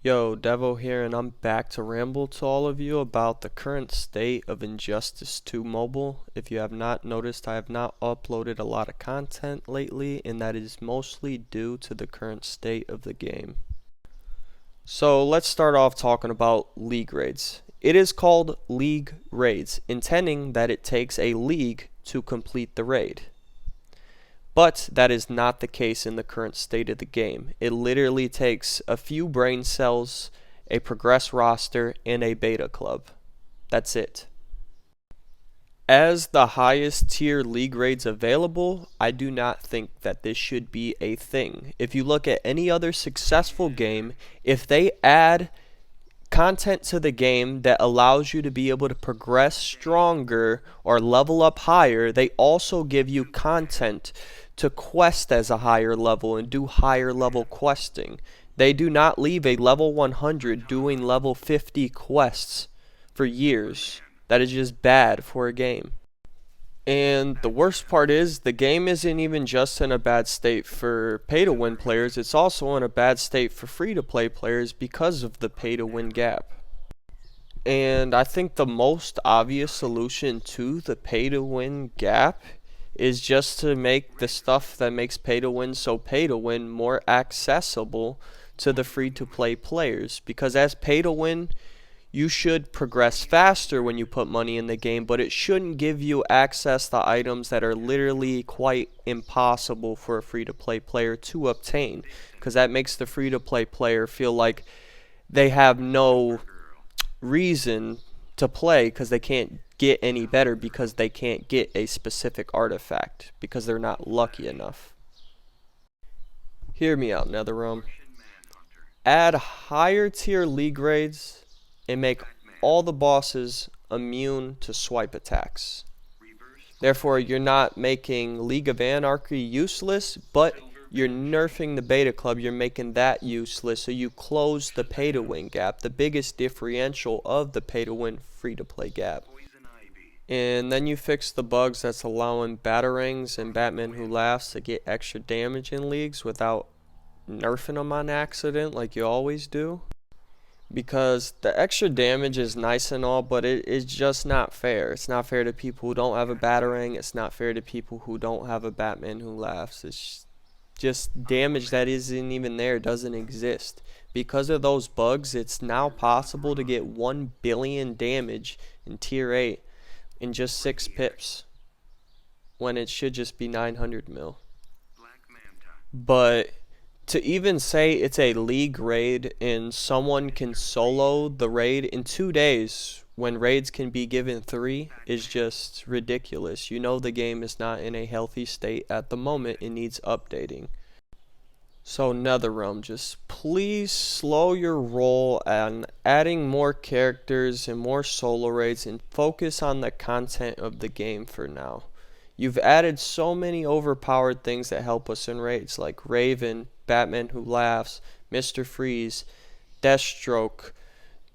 Yo, Devo here, and I'm back to ramble to all of you about the current state of Injustice 2 Mobile. If you have not noticed, I have not uploaded a lot of content lately, and that is mostly due to the current state of the game. So let's start off talking about league raids. It is called league raids, intending that it takes a league to complete the raid. But that is not the case in the current state of the game. It literally takes a few brain cells, a progress roster, and a beta club. That's it. As the highest tier league raids available, I do not think that this should be a thing. If you look at any other successful game, if they add content to the game that allows you to be able to progress stronger or level up higher, they also give you content to quest as a higher level and do higher level questing. They do not leave a level 100 doing level 50 quests for years. That is just bad for a game. And the worst part is, the game isn't even just in a bad state for pay-to-win players, it's also in a bad state for free-to-play players because of the pay-to-win gap. And I think the most obvious solution to the pay-to-win gap is just to make the stuff that makes pay-to-win so pay-to-win more accessible to the free-to-play players. Because as pay-to-win, you should progress faster when you put money in the game, but it shouldn't give you access to items that are literally quite impossible for a free-to-play player to obtain, because that makes the free-to-play player feel like they have no reason to play because they can't get any better because they can't get a specific artifact because they're not lucky enough. Hear me out, NetherRealm. Add higher tier league raids and make all the bosses immune to swipe attacks. Therefore, you're not making League of Anarchy useless, but you're nerfing the beta club. You're making that useless, so you close the pay-to-win gap, the biggest differential of the pay-to-win free-to-play gap. And then you fix the bugs that's allowing Batarangs and Batman Who Laughs to get extra damage in leagues without nerfing them on accident like you always do. Because the extra damage is nice and all, but it is just not fair. It's not fair to people who don't have a Batarang. It's not fair to people who don't have a Batman Who Laughs. It's just damage that isn't even there, doesn't exist. Because of those bugs, it's now possible to get 1 billion damage in tier 8 in just 6 pips, when it should just be 900 mil. But to even say it's a league raid and someone can solo the raid in 2 days when raids can be given 3 is just ridiculous. You know the game is not in a healthy state at the moment. It needs updating. So NetherRealm, just please slow your roll on adding more characters and more solo raids and focus on the content of the game for now. You've added so many overpowered things that help us in raids, like Raven, Batman Who Laughs, Mr. Freeze, Deathstroke,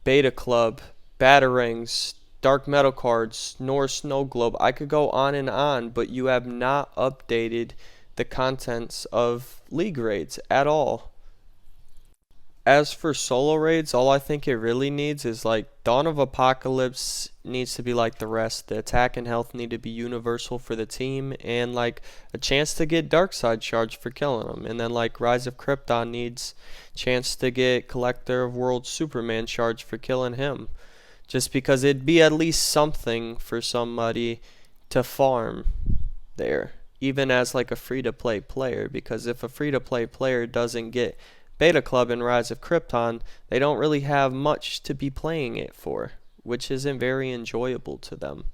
Beta Club, Batarangs, Dark Metal cards, Norse Snow Globe. I could go on, but you have not updated the contents of league raids at all. As for solo raids, all I think it really needs is like Dawn of Apocalypse needs to be like the rest. The attack and health need to be universal for the team, and like a chance to get Darkseid charged for killing them. And then like Rise of Krypton needs chance to get Collector of Worlds Superman charged for killing him. Just because it'd be at least something for somebody to farm there, even as like a free-to-play player. Because if a free-to-play player doesn't get Beta Club and Rise of Krypton, they don't really have much to be playing it for, which isn't very enjoyable to them.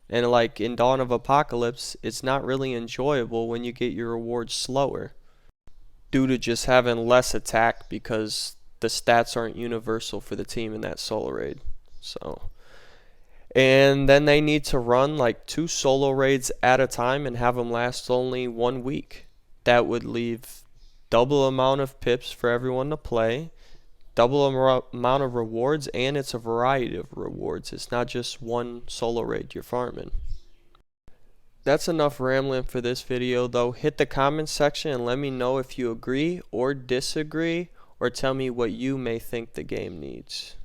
And like in Dawn of Apocalypse, it's not really enjoyable when you get your rewards slower due to just having less attack because the stats aren't universal for the team in that solo raid. So, and then they need to run like 2 solo raids at a time and have them last only 1 week. That would leave double amount of pips for everyone to play, double amount of rewards, and it's a variety of rewards. It's not just one solo raid you're farming. That's enough rambling for this video though. Hit the comment section and let me know if you agree or disagree, or tell me what you may think the game needs.